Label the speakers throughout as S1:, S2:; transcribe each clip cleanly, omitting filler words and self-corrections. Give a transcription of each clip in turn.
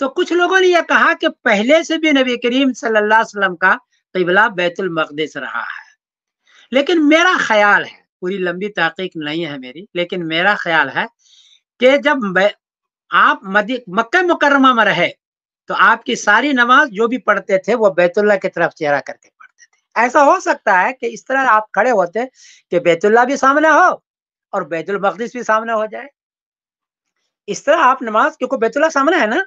S1: تو کچھ لوگوں نے یہ کہا کہ پہلے سے بھی نبی کریم صلی اللہ علیہ وسلم کا قبلہ بیت المقدس رہا ہے، لیکن میرا خیال ہے، پوری لمبی تحقیق نہیں ہے میری، لیکن میرا خیال ہے کہ جب آپ مکہ مکرمہ میں رہے تو آپ کی ساری نماز جو بھی پڑھتے تھے وہ بیت اللہ کی طرف چہرہ کر کے پڑھتے تھے۔ ایسا ہو سکتا ہے کہ اس طرح آپ کھڑے ہوتے کہ بیت اللہ بھی سامنے ہو اور بیت المقدس بھی سامنے ہو جائے، اس طرح آپ نماز، کیونکہ بیت اللہ سامنے ہے نا،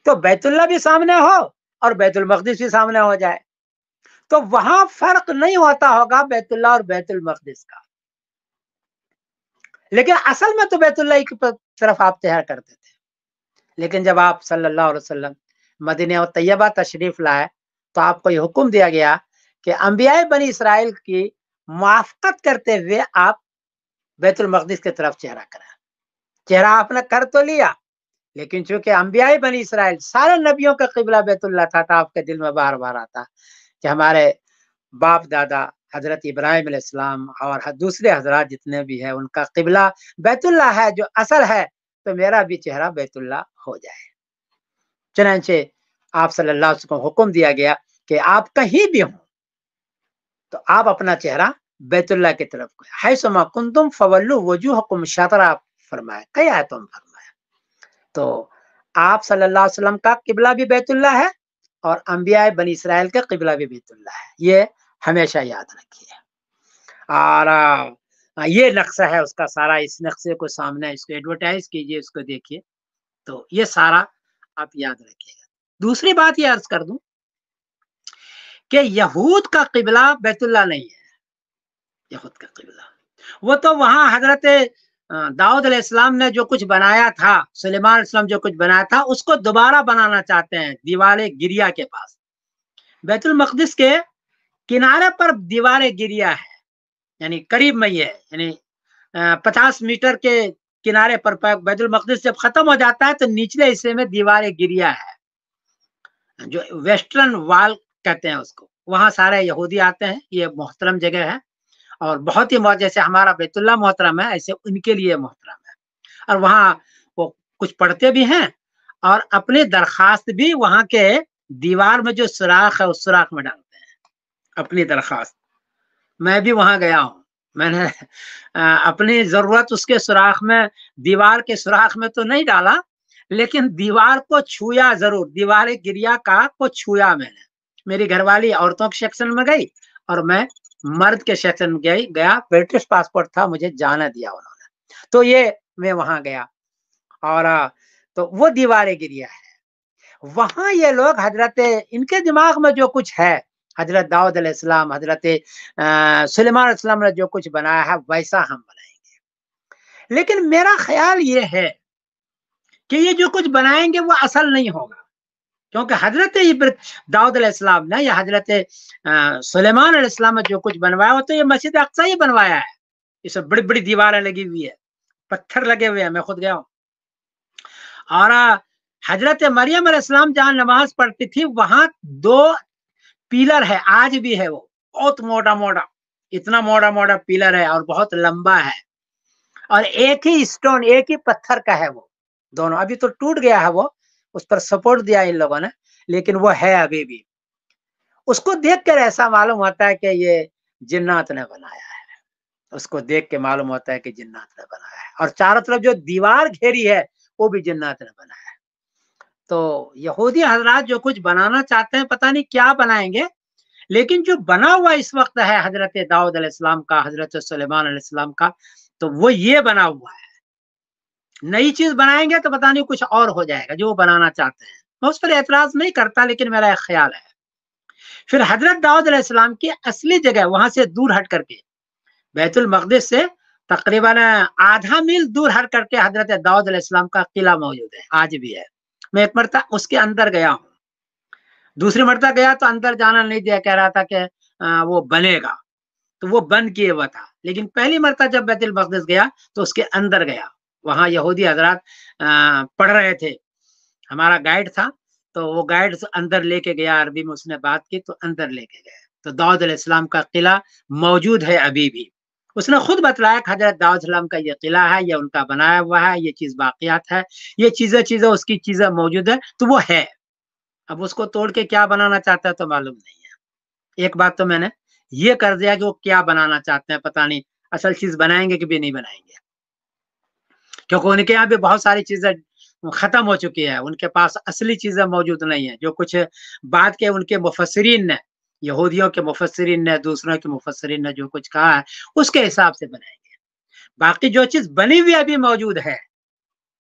S1: تو بیت اللہ بھی سامنے ہو اور بیت المقدس بھی سامنے ہو جائے، تو وہاں فرق نہیں ہوتا ہوگا بیت اللہ اور بیت المقدس کا، لیکن اصل میں تو بیت اللہ کی طرف آپ چہرہ کرتے تھے۔ لیکن جب آپ صلی اللہ علیہ وسلم مدینہ و طیبہ تشریف لائے تو آپ کو یہ حکم دیا گیا کہ انبیاء بنی اسرائیل کی موافقت کرتے ہوئے آپ بیت المقدس کی طرف چہرہ کریں۔ چہرہ آپ نے کر تو لیا، لیکن چونکہ انبیاء بنی اسرائیل سارے نبیوں کا قبلہ بیت اللہ تھا، تو آپ کے دل میں بار بار آتا کہ ہمارے باپ دادا حضرت ابراہیم علیہ السلام اور دوسرے حضرات جتنے بھی ہیں ان کا قبلہ بیت اللہ ہے جو اصل ہے، تو میرا بھی چہرہ بیت اللہ ہو جائے۔ چنانچہ آپ صلی اللہ علیہ وسلم کو حکم دیا گیا کہ آپ کہیں بھی ہوں تو آپ اپنا چہرہ بیت اللہ کی طرف کو حیثما کنتم فولوا وجوہکم شطرہ فرمایا، کئی آیتوں میں فرمایا۔ تو آپ صلی اللہ علیہ وسلم کا قبلہ بھی بیت اللہ ہے اور انبیاء بنی اسرائیل کا قبلہ بھی بیت اللہ ہے، یہ ہمیشہ یاد رکھیے۔ اور یہ نقشہ ہے اس کا سارا، اس نقشے کو سامنے اس کو ایڈورٹائز کیجئے، اس کو دیکھیے، تو یہ سارا آپ یاد رکھیے گا۔ دوسری بات یہ عرض کر دوں کہ یہود کا قبلہ بیت اللہ نہیں ہے، یہود کا قبلہ وہ تو وہاں حضرت داؤد علیہ السلام نے جو کچھ بنایا تھا، سلیمان علیہ السلام جو کچھ بنایا تھا اس کو دوبارہ بنانا چاہتے ہیں دیوار گریا کے پاس۔ بیت المقدس کے کنارے پر دیوار گریا ہے، یعنی قریب میں یہ ہے، یعنی 50 میٹر کے کنارے پر بیت المقدس جب ختم ہو جاتا ہے تو نچلے حصے میں دیوار گریا ہے جو ویسٹرن وال کہتے ہیں اس کو، وہاں سارے یہودی آتے ہیں، یہ محترم جگہ ہے اور بہت ہی جیسے ہمارا بیت اللہ محترم ہے ایسے ان کے لیے محترم ہے، اور وہاں وہ کچھ پڑھتے بھی ہیں اور اپنی درخواست بھی وہاں کے دیوار میں جو سوراخ ہے اس سوراخ میں ڈالتے ہیں اپنی درخواست۔ میں بھی وہاں گیا ہوں، میں نے اپنی ضرورت اس کے سوراخ میں، دیوار کے سوراخ میں تو نہیں ڈالا، لیکن دیوار کو چھویا ضرور، دیوار گریا کا کو چھویا میں نے۔ میری گھر والی عورتوں کے سیکشن میں گئی اور میں مرد کے سیکشن میں گیا، برٹش پاسپورٹ تھا، مجھے جانا دیا انہوں نے، تو یہ میں وہاں گیا اور تو وہ دیوار گریا ہے۔ وہاں یہ لوگ حضرت ان کے دماغ میں جو کچھ ہے، حضرت داؤد علیہ السلام، حضرت سلیمان علیہ السلام نے جو کچھ بنایا ہے ویسا ہم بنائیں گے، لیکن میرا خیال یہ ہے کہ یہ جو کچھ بنائیں گے وہ اصل نہیں ہوگا، کیونکہ حضرت داؤد علیہ السلام نے یا حضرت سلیمان علیہ السلام نے جو کچھ بنوایا وہ تو یہ مسجد اقصی ہی بنوایا ہے، اس میں بڑی بڑی دیواریں لگی ہوئی ہے، پتھر لگے ہوئے ہیں، میں خود گیا ہوں۔ اور حضرت مریم علیہ السلام جہاں نماز پڑھتی تھی وہاں 2 پیلر ہے، آج بھی ہے، وہ بہت موٹا موٹا، اتنا موٹا موٹا پیلر ہے اور بہت لمبا ہے، اور ایک ہی اسٹون، ایک ہی پتھر کا ہے وہ دونوں، ابھی تو ٹوٹ گیا ہے وہ، اس پر سپورٹ دیا ان لوگوں نے، لیکن وہ ہے ابھی بھی۔ اس کو دیکھ کر ایسا معلوم ہوتا ہے کہ یہ جنات نے بنایا ہے، اس کو دیکھ کے معلوم ہوتا ہے کہ جنات نے بنایا ہے، اور چاروں طرف جو دیوار گھیری ہے وہ بھی جنات نے بنایا ہے۔ تو یہودی حضرات جو کچھ بنانا چاہتے ہیں پتہ نہیں کیا بنائیں گے، لیکن جو بنا ہوا اس وقت ہے حضرت داؤد علیہ السلام کا، حضرت سلیمان علیہ السلام کا، تو وہ یہ بنا ہوا ہے۔ نئی چیز بنائیں گے تو پتہ نہیں کچھ اور ہو جائے گا جو وہ بنانا چاہتے ہیں، میں اس پر اعتراض نہیں کرتا، لیکن میرا ایک خیال ہے۔ پھر حضرت داؤد علیہ السلام کی اصلی جگہ وہاں سے دور ہٹ کر کے، بیت المقدس سے تقریباً آدھا میل دور ہٹ کر کے حضرت داؤد علیہ السلام کا قلعہ موجود ہے، آج بھی ہے۔ میں ایک مرتبہ اس کے اندر گیا ہوں، دوسری مرتبہ گیا تو اندر جانا نہیں دیا، کہہ رہا تھا کہ وہ بنے گا، تو وہ بند کیے ہوا تھا، لیکن پہلی مرتبہ جب بیت المقدس گیا تو اس کے اندر گیا، وہاں یہودی حضرات پڑھ رہے تھے، ہمارا گائیڈ تھا تو وہ گائیڈ اندر لے کے گیا، عربی میں اس نے بات کی تو اندر لے کے گئے، تو داؤد علیہ السلام کا قلعہ موجود ہے ابھی بھی، اس نے خود بتلایا کہ حضرت داؤد السلام کا یہ قلعہ ہے، یہ ان کا بنایا ہوا ہے، یہ چیز باقیات ہے، یہ چیزیں اس کی چیزیں موجود ہے، تو وہ ہے۔ اب اس کو توڑ کے کیا بنانا چاہتا ہے تو معلوم نہیں ہے۔ ایک بات تو میں نے یہ کر دیا کہ وہ کیا بنانا چاہتے ہیں پتہ نہیں، اصل چیز بنائیں گے کہ بھی نہیں بنائیں گے، کیونکہ ان کے یہاں بھی بہت ساری چیزیں ختم ہو چکی ہے، ان کے پاس اصلی چیزیں موجود نہیں ہیں، جو کچھ بعد کے ان کے مفسرین نے، یہودیوں کے مفسرین نے، دوسروں کے مفسرین نے جو کچھ کہا ہے اس کے حساب سے بنائیں گے۔ باقی جو چیز بنی ہوئی ابھی موجود ہے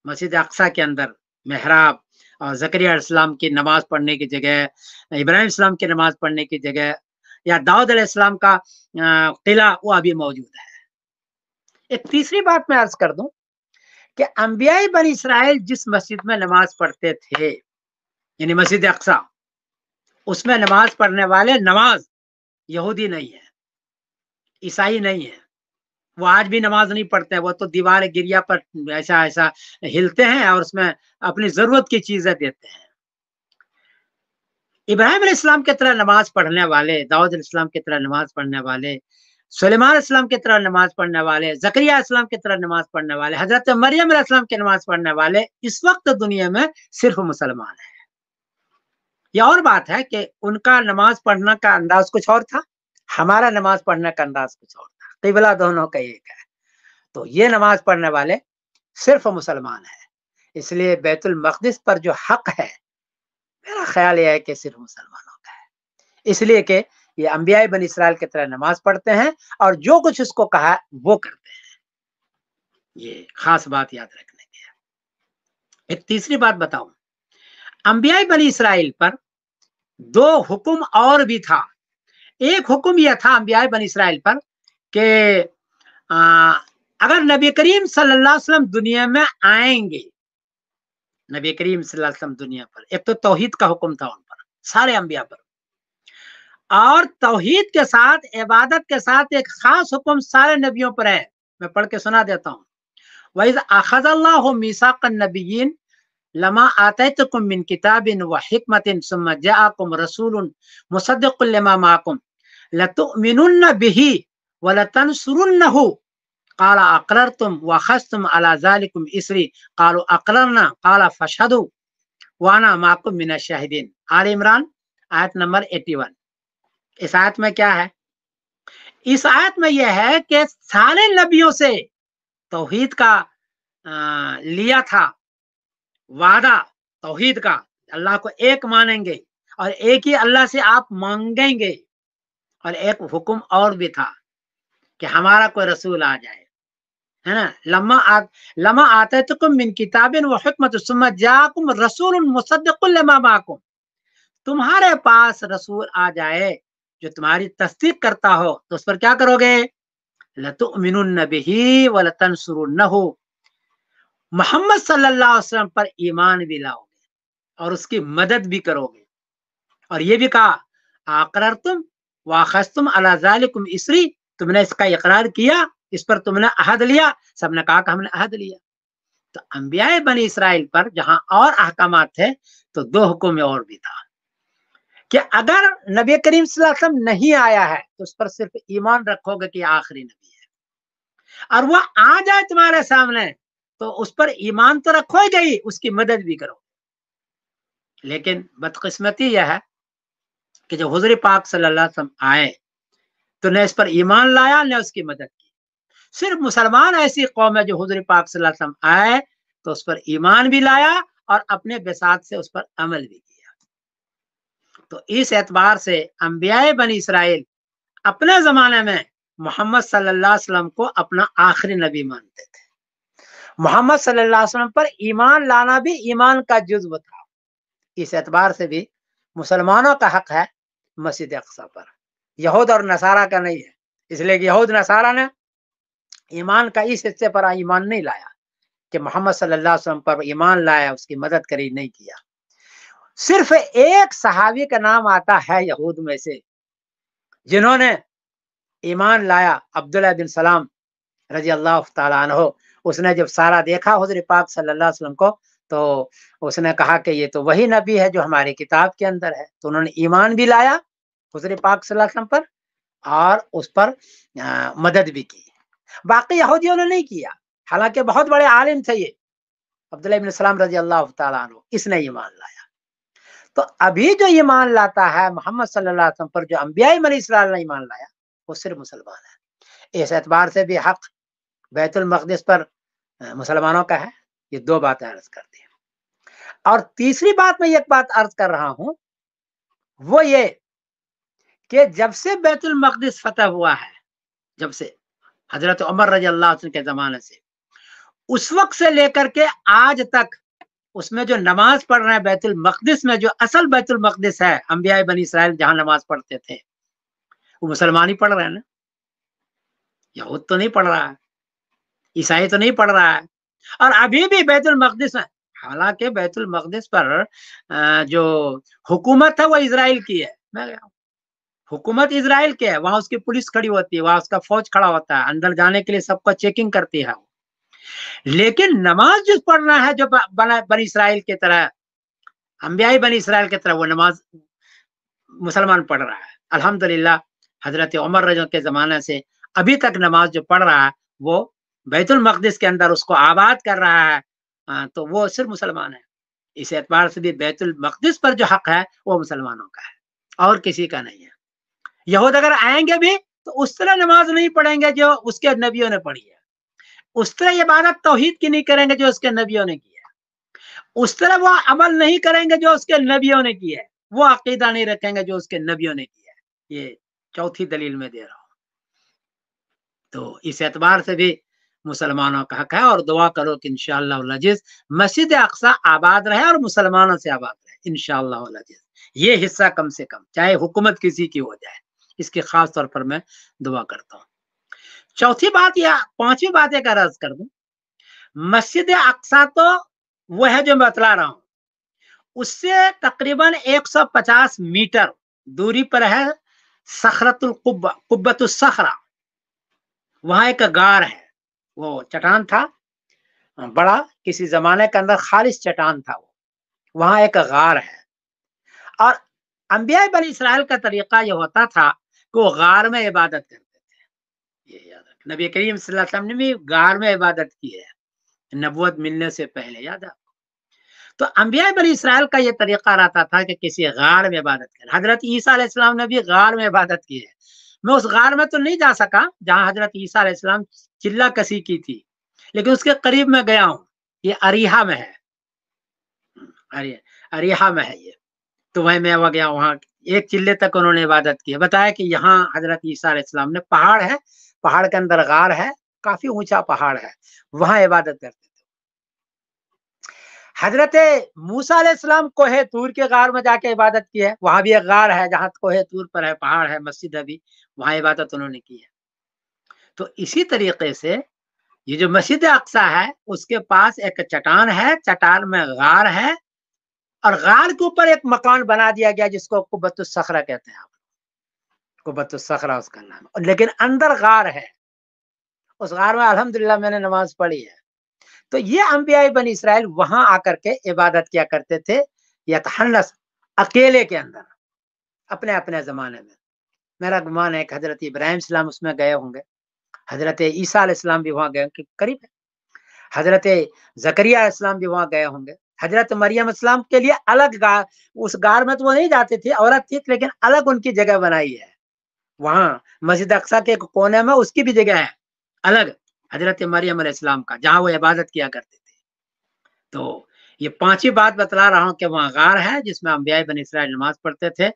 S1: مسجد اقصی کے اندر، محراب اور زکریا علیہ السلام کی نماز پڑھنے کی جگہ، ابراہیم السلام کی نماز پڑھنے کی جگہ، یا داؤد علیہ السلام کا قلعہ، وہ ابھی موجود ہے۔ ایک تیسری بات میں عرض کر دوں کہ انبیاء بنی اسرائیل جس مسجد میں نماز پڑھتے تھے، یعنی مسجد اقصی، اس میں نماز پڑھنے والے نماز یہودی نہیں ہے، عیسائی نہیں ہے، وہ آج بھی نماز نہیں پڑھتے ہیں، وہ تو دیوار گریا پر ایسا ہلتے ہیں اور اس میں اپنی ضرورت کی چیزیں دیتے ہیں۔ ابراہیم علیہ السلام کی طرح نماز پڑھنے والے، داؤد علیہ السلام کی طرح نماز پڑھنے والے، سلیمان علیہ السلام کی طرح نماز پڑھنے والے، زکریا علیہ السلام کی طرح نماز پڑھنے والے، حضرت مریم علیہ السلام کی نماز پڑھنے والے اس وقت دنیا میں صرف مسلمان ہیں۔ یہ اور بات ہے کہ ان کا نماز پڑھنے کا انداز کچھ اور تھا، ہمارا نماز پڑھنے کا انداز کچھ اور تھا، قبلہ دونوں کا ایک ہے۔ تو یہ نماز پڑھنے والے صرف مسلمان ہیں، اس لیے بیت المقدس پر جو حق ہے میرا خیال یہ ہے کہ صرف مسلمانوں کا ہے، اس لیے کہ یہ انبیاء بنی اسرائیل کی طرح نماز پڑھتے ہیں اور جو کچھ اس کو کہا وہ کرتے ہیں۔ یہ خاص بات یاد رکھنے کی ہے۔ ایک تیسری بات بتاؤں، انبیاء بنی اسرائیل پر دو حکم اور بھی تھا۔ ایک حکم یہ تھا انبیاء بنی اسرائیل پر کہ اگر نبی کریم صلی اللہ علیہ وسلم دنیا میں آئیں گے، نبی کریم صلی اللہ علیہ وسلم دنیا پر، ایک تو توحید کا حکم تھا ان پر، سارے انبیاء پر، اور توحید کے ساتھ عبادت کے ساتھ ایک خاص حکم سارے نبیوں پر ہے، میں پڑھ کے سنا دیتا ہوں۔ وَإِذْ أَخَذَ اللَّهُ مِيثَاقَ النَّبِيِّينَ لَمَا آتَيْتُكُم مِّن كِتَابٍ وَحِكْمَةٍ ثُمَّ جَاءَكُمْ رَسُولٌ مُصَدِّقٌ لِّمَا مَعَكُمْ لَتُؤْمِنُنَّ بِهِ وَلَتَنصُرُنَّهُ قَالَ أَقْرَرْتُمْ وَأَخَذْتُمْ عَلَىٰ ذَلِكُمْ إِصْرِي قَالُوا أَقْرَرْنَا قَالَ فَاشْهَدُوا وَأَنَا مَعَكُمْ مِنَ الشَّاهِدِينَ۔ آل عمران آیت نمبر 81۔ اس آیت میں کیا ہے؟ اس آیت میں یہ ہے کہ سارے نبیوں سے توحید کا لیا تھا وعدہ، توحید کا، اللہ کو ایک مانیں گے اور ایک ہی اللہ سے آپ مانگیں گے، اور ایک حکم اور بھی تھا کہ ہمارا کوئی رسول آ جائے، ہے نا، لما آتیتکم من کتاب و حکمت ثم جاءکم رسول مصدق لما معکم، تمہارے پاس رسول آ جائے جو تمہاری تصدیق کرتا ہو تو اس پر کیا کرو گے؟ لتؤمنن به ولتنصرنہ، محمد صلی اللہ علیہ وسلم پر ایمان بھی لاؤ گے اور اس کی مدد بھی کرو گے۔ اور یہ بھی کہا اقررتم واخذتم علی ذالکم اسری، تم نے اس کا اقرار کیا، اس پر تم نے عہد لیا، سب نے کہا کہ ہم نے عہد لیا۔ تو انبیاء بنی اسرائیل پر جہاں اور احکامات تھے تو دو حکم میں اور بھی تھا کہ اگر نبی کریم صلی اللہ علیہ وسلم نہیں آیا ہے تو اس پر صرف ایمان رکھو گے کہ آخری نبی ہے، اور وہ آ جائے تمہارے سامنے تو اس پر ایمان تو رکھو ہی گئی، اس کی مدد بھی کرو۔ لیکن بدقسمتی یہ ہے کہ جب حضور پاک صلی اللہ علیہ وسلم آئے تو نہ اس پر ایمان لایا نہ اس کی مدد کی۔ صرف مسلمان ایسی قوم ہے جو حضور پاک صلی اللہ علیہ وسلم آئے تو اس پر ایمان بھی لایا اور اپنے بساط سے اس پر عمل بھی کیا۔ تو اس اعتبار سے انبیاء بنی اسرائیل اپنے زمانے میں محمد صلی اللہ علیہ وسلم کو اپنا آخری نبی مانتے تھے۔ محمد صلی اللہ علیہ وسلم پر ایمان لانا بھی ایمان کا جزو تھا۔ اس اعتبار سے بھی مسلمانوں کا حق ہے مسجد اقصی پر، یہود اور نصارہ کا نہیں ہے، اس لیے کہ یہود نصارہ نے ایمان کا اس حصے پر ایمان نہیں لایا کہ محمد صلی اللہ علیہ وسلم پر ایمان لایا، اس کی مدد کری نہیں کیا۔ صرف ایک صحابی کا نام آتا ہے یہود میں سے جنہوں نے ایمان لایا، عبداللہ بن سلام رضی اللہ تعالیٰ عنہ۔ اس نے جب سارا دیکھا حضور پاک صلی اللہ علیہ وسلم کو تو اس نے کہا کہ یہ تو وہی نبی ہے جو ہماری کتاب کے اندر ہے، تو انہوں نے ایمان بھی لایا حضور پاک صلی اللہ علیہ وسلم پر اور اس پر مدد بھی کی۔ باقی یہودیوں نے نہیں کیا، حالانکہ بہت بڑے عالم تھے یہ عبداللہ ابن سلام رضی اللہ تعالیٰ عنہ، اس نے ایمان لایا۔ تو ابھی جو ایمان لاتا ہے محمد صلی اللہ علیہ وسلم پر، جو انبیاء بنی اسرائیل نے ایمان لایا، وہ صرف مسلمان ہے۔ اس اعتبار سے بھی حق بیت المقدس پر مسلمانوں کا ہے۔ یہ دو باتیں عرض کرتی ہیں۔ اور تیسری بات میں ایک بات عرض کر رہا ہوں، وہ یہ کہ جب سے بیت المقدس فتح ہوا ہے، جب سے حضرت عمر رضی اللہ عنہ کے زمانے سے، اس وقت سے لے کر کے آج تک اس میں جو نماز پڑھ رہے ہیں بیت المقدس میں، جو اصل بیت المقدس ہے، انبیاء بنی اسرائیل جہاں نماز پڑھتے تھے، وہ مسلمان ہی پڑھ رہے ہیں نا، یہود تو نہیں پڑھ رہا ہے، عیسائی تو نہیں پڑھ رہا ہے۔ اور ابھی بھی بیت المقدس میں، حالانکہ بیت المقدس پر جو حکومت ہے وہ اسرائیل کی ہے، میں حکومت اسرائیل کی ہے، وہاں اس کی پولیس کھڑی ہوتی ہے، وہاں اس کا فوج کھڑا ہوتا ہے، اندر جانے کے لیے سب کو چیکنگ کرتی ہے۔ لیکن نماز جو پڑھنا ہے جو بنی اسرائیل کی طرح، انبیاء بنی اسرائیل کی طرح، وہ نماز مسلمان پڑھ رہا ہے الحمدللہ۔ حضرت عمر رضی اللہ کے زمانے سے ابھی تک نماز جو پڑھ رہا ہے وہ بیت المقدس کے اندر اس کو آباد کر رہا ہے، تو وہ صرف مسلمان ہے۔ اس اعتبار سے بھی بیت المقدس پر جو حق ہے وہ مسلمانوں کا ہے اور کسی کا نہیں ہے۔ یہود اگر آئیں گے بھی تو اس طرح نماز نہیں پڑھیں گے جو اس کے نبیوں نے پڑھی ہے، اس طرح عبادت توحید کی نہیں کریں گے جو اس کے نبیوں نے کی ہے، اس طرح وہ عمل نہیں کریں گے جو اس کے نبیوں نے کی ہے، وہ عقیدہ نہیں رکھیں گے جو اس کے نبیوں نے کیا ہے۔ یہ چوتھی دلیل میں دے رہا ہوں۔ تو اس اعتبار سے بھی مسلمانوں کا حق ہے، اور دعا کرو کہ انشاءاللہ العزیز مسجد اقصی آباد رہے اور مسلمانوں سے آباد رہے انشاءاللہ العزیز۔ یہ حصہ کم سے کم، چاہے حکومت کسی کی ہو جائے، اس کی خاص طور پر میں دعا کرتا ہوں۔ چوتھی بات یا پانچویں بات ایک عرض کر دوں، مسجد اقصی تو وہ ہے جو میں بتلا رہا ہوں، اس سے تقریباً 150 میٹر دوری پر ہے صخرۃ القبہ، قبۃ الصخرہ۔ وہاں ایک غار ہے، وہ چٹان تھا بڑا، کسی زمانے کے اندر خالص چٹان تھا وہ، وہاں ایک غار ہے۔ اور انبیاء بنی اسرائیل کا طریقہ یہ ہوتا تھا کہ وہ غار میں عبادت کرتے تھے۔ یہ یاد رکھ، نبی کریم صلی اللہ علیہ وسلم نے بھی غار میں عبادت کی ہے نبوت ملنے سے پہلے، یاد ہے۔ تو انبیاء بنی اسرائیل کا یہ طریقہ رہتا تھا کہ کسی غار میں عبادت کرے۔ حضرت عیسیٰ علیہ السلام نے بھی غار میں عبادت کی ہے۔ میں اس غار میں تو نہیں جا سکا جہاں حضرت عیسیٰ علیہ السلام چلہ کسی کی تھی، لیکن اس کے قریب میں گیا ہوں، یہ اریحہ میں ہے، اریحہ میں ہے یہ۔ تو وہیں میں گیا، وہاں ایک چلے تک انہوں نے عبادت کی ہے۔ بتایا کہ یہاں حضرت عیسیٰ علیہ السلام نے، پہاڑ ہے، پہاڑ کے اندر غار ہے، کافی اونچا پہاڑ ہے، وہاں عبادت کرتے تھے۔ حضرت موسیٰ علیہ السلام کوہ طور کے غار میں جا کے عبادت کی ہے، وہاں بھی ایک غار ہے جہاں کوہ طور پر ہے، پہاڑ ہے، مسجد ہے بھی، وہاں عبادت انہوں نے کی ہے۔ تو اسی طریقے سے یہ جو مسجد اقصی ہے اس کے پاس ایک چٹان ہے، چٹان میں غار ہے، اور غار کے اوپر ایک مکان بنا دیا گیا جس کو قبۃ الصخرہ کہتے ہیں، قبۃ الصخرہ اس کا نام ہے، لیکن اندر غار ہے۔ اس غار میں الحمدللہ میں نے نماز پڑھی ہے۔ تو یہ انبیاء بنی اسرائیل وہاں آ کر کے عبادت کیا کرتے تھے، یتحنس، اکیلے کے اندر، اپنے اپنے زمانے میں۔ میرا گمان ہے کہ حضرت ابراہیم السلام اس میں گئے ہوں گے، حضرت عیسیٰ علیہ السلام بھی وہاں گئے ہوں گے، قریب ہے، حضرت زکریا علیہ السلام بھی وہاں گئے ہوں گے، حضرت مریم السلام کے لیے الگ غار، اس غار میں تو وہ نہیں جاتے تھے، عورت تھی، لیکن الگ ان کی جگہ بنائی ہے وہاں مسجد اقصی کے ایک کونے میں، اس کی بھی جگہ ہے الگ حضرت مریم علیہ السلام کا، جہاں وہ عبادت کیا کرتے تھے۔ تو یہ پانچویں بات بتلا رہا ہوں کہ وہاں غار ہے جس میں انبیاء بنی اسرائیل نماز پڑھتے تھے،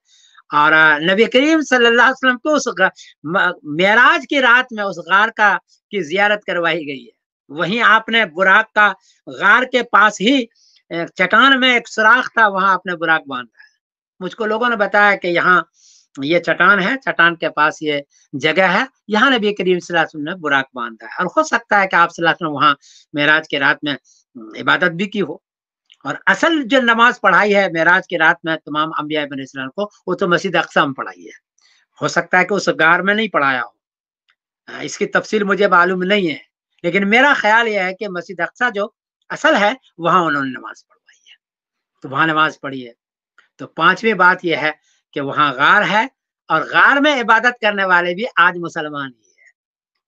S1: اور نبی کریم صلی اللہ علیہ وسلم کو اس معراج کی رات میں اس غار کی زیارت کروائی گئی ہے۔ وہیں آپ نے براق کا، غار کے پاس ہی چٹان میں ایک سوراخ تھا، وہاں آپ نے براق باندھا ہے۔ مجھ کو لوگوں نے بتایا کہ یہاں یہ چٹان ہے، چٹان کے پاس یہ جگہ ہے، یہاں نبی کریم صلی اللہ علیہ وسلم نے براق باندھا ہے، اور ہو سکتا ہے کہ آپ صلی اللہ علیہ وسلم وہاں معراج کی رات میں عبادت بھی کی ہو۔ اور اصل جو نماز پڑھائی ہے معراج کی رات میں تمام انبیاء بنی اسرائیل کو، وہ تو مسجد اقصی میں پڑھائی ہے۔ ہو سکتا ہے کہ اس غار میں نہیں پڑھایا ہو، اس کی تفصیل مجھے معلوم نہیں ہے، لیکن میرا خیال یہ ہے کہ مسجد اقصی جو اصل ہے وہاں انہوں نے نماز پڑھوائی ہے، تو وہاں نماز پڑھی ہے۔ تو پانچویں بات یہ ہے کہ وہاں غار ہے، اور غار میں عبادت کرنے والے بھی آج مسلمان ہی ہے،